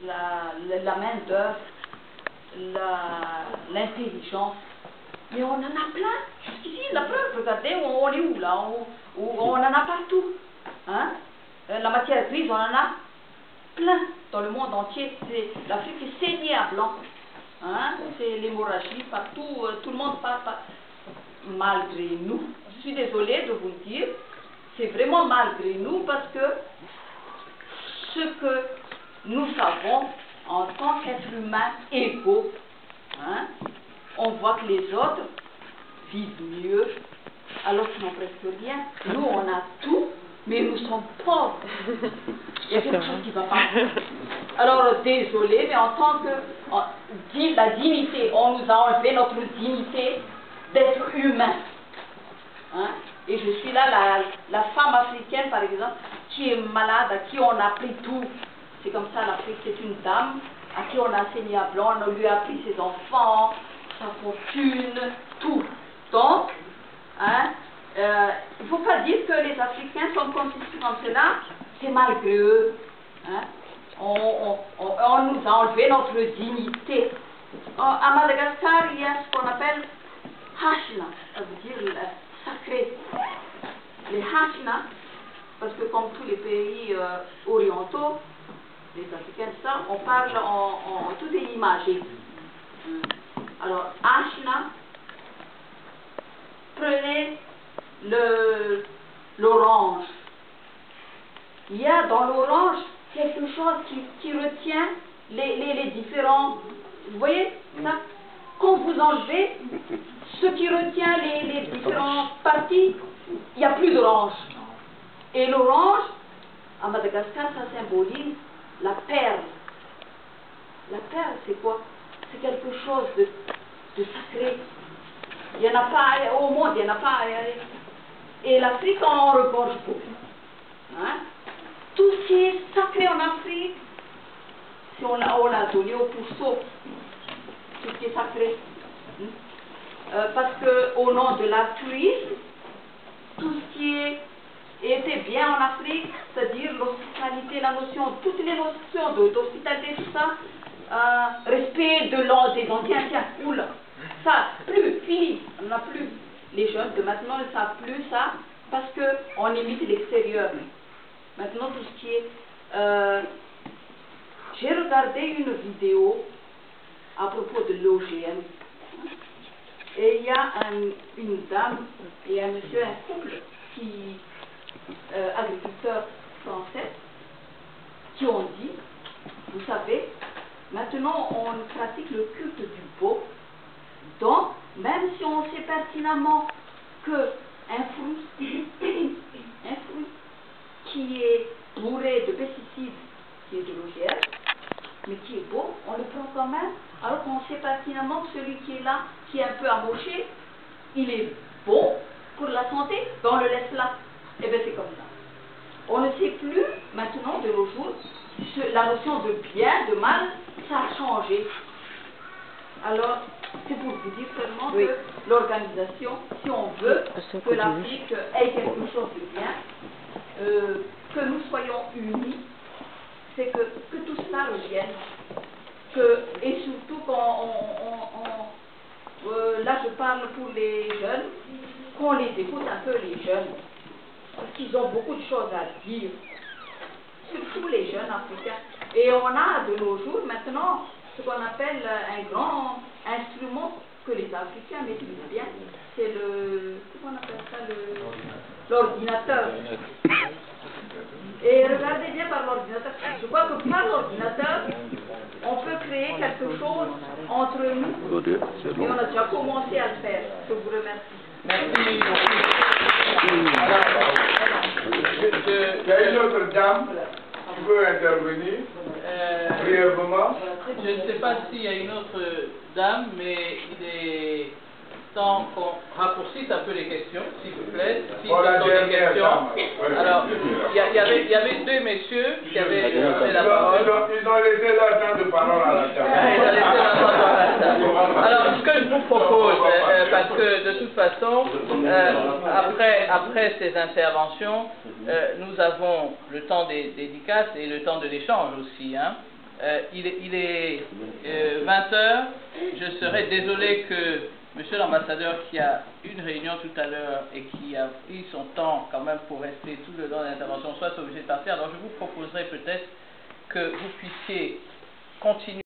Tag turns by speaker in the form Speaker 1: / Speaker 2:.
Speaker 1: la main-d'œuvre, l'intelligence. Mais on en a plein. Jusqu'ici, la preuve, regardez, on est où là? On en a partout. Hein? La matière grise, on en a plein dans le monde entier. L'Afrique est saignée à blanc. Hein? C'est l'hémorragie partout. Tout le monde parle. Malgré nous. Je suis désolée de vous le dire. C'est vraiment malgré nous parce que ce que nous savons en tant qu'êtres humains égaux, hein, on voit que les autres vivent mieux alors qu'ils n'ont presque rien. Nous, on a tout, mais nous sommes pauvres. Il y a quelque chose qui ne va pas. Alors, désolé, mais en tant que la dignité, on nous a enlevé notre dignité d'être humain. Hein? Et je suis là, la femme africaine, par exemple, qui est malade, à qui on a pris tout. C'est comme ça, l'Afrique, c'est une dame à qui on a saigné à blanc, on lui a pris ses enfants, sa fortune, tout. Donc, hein, il ne faut pas dire que les Africains sont comme ceci, comme cela, c'est malgré eux. Hein. On nous a enlevé notre dignité. À Madagascar, il y a ce qu'on appelle Hashna, ça veut dire sacré. Les Hashna, parce que comme tous les pays orientaux, les Africains, ça, on parle tout est imagé. Alors, Hashna, prenez l'orange. Il y a dans l'orange quelque chose qui retient les différents. Vous voyez ça? Quand vous enlevez ce qui retient les différentes parties, il n'y a plus d'orange. Et l'orange, à Madagascar, ça symbolise la perle. La perle, c'est quoi? C'est quelque chose de sacré. Il n'y en a pas au monde, il n'y en a pas. Et l'Afrique en regorge beaucoup. Hein? Tout ce qui est sacré en Afrique, si on l'a donné au pourceau, tout ce qui est sacré. Parce qu'au nom de l'altruisme, tout ce qui était bien en Afrique, c'est-à-dire l'hospitalité, toutes les notions d'hospitalité, tout ça, respect des anciens, tiens, oula, ça, plus, fini, on n'a plus. Les jeunes de maintenant ne savent plus ça, parce qu'on imite l'extérieur. Maintenant, tout ce qui est... j'ai regardé une vidéo à propos de l'OGM. Et il y a une dame et un monsieur, un couple, agriculteurs français, qui ont dit, vous savez, maintenant on pratique le culte du beau, donc même si on sait pertinemment qu'un fruit, qui est bourré de pesticides, qui est de l'OGM, mais qui est beau, on le prend quand même, alors qu'on sait pertinemment que celui qui est là, qui est un peu amoché, il est bon pour la santé, ben on le laisse là. Et bien c'est comme ça. On ne sait plus, maintenant, de nos jours, la notion de bien, de mal, ça a changé. Alors, c'est pour vous dire seulement que l'organisation, si on veut que l'Afrique ait quelque chose de bien, que nous soyons unis, c'est que tout cela revienne. Et surtout là je parle pour les jeunes, qu'on les écoute un peu les jeunes, parce qu'ils ont beaucoup de choses à dire, surtout les jeunes africains. Et on a de nos jours maintenant ce qu'on appelle un grand instrument que les Africains maîtrisent bien, c'est comment on appelle ça, l'ordinateur. Et regardez bien par l'ordinateur. Je crois que par l'ordinateur, on peut créer quelque chose entre nous. Et on a déjà commencé à le faire. Je vous remercie.
Speaker 2: Merci. Il y a une autre dame qui veut intervenir brièvement.
Speaker 3: Je ne sais pas s'il y a une autre dame, mais il est temps qu'on raccourcisse un peu les questions, s'il vous plaît. Si
Speaker 2: Pour la dernière
Speaker 3: questions.
Speaker 2: dame.
Speaker 3: Alors, il y avait deux messieurs qui avaient demandé la parole.
Speaker 2: Ils ont laissé leur temps de parole à la table.
Speaker 3: Ils ont laissé leur temps à la table. Alors, ce que je vous propose, parce que de toute façon, après ces interventions, nous avons le temps des dédicaces et le temps de l'échange aussi. Hein. Il est 20h. Je serais désolé que Monsieur l'ambassadeur, qui a une réunion tout à l'heure et qui a pris son temps quand même pour rester tout le long de l'intervention, soit obligé de partir. Alors je vous proposerai peut-être que vous puissiez continuer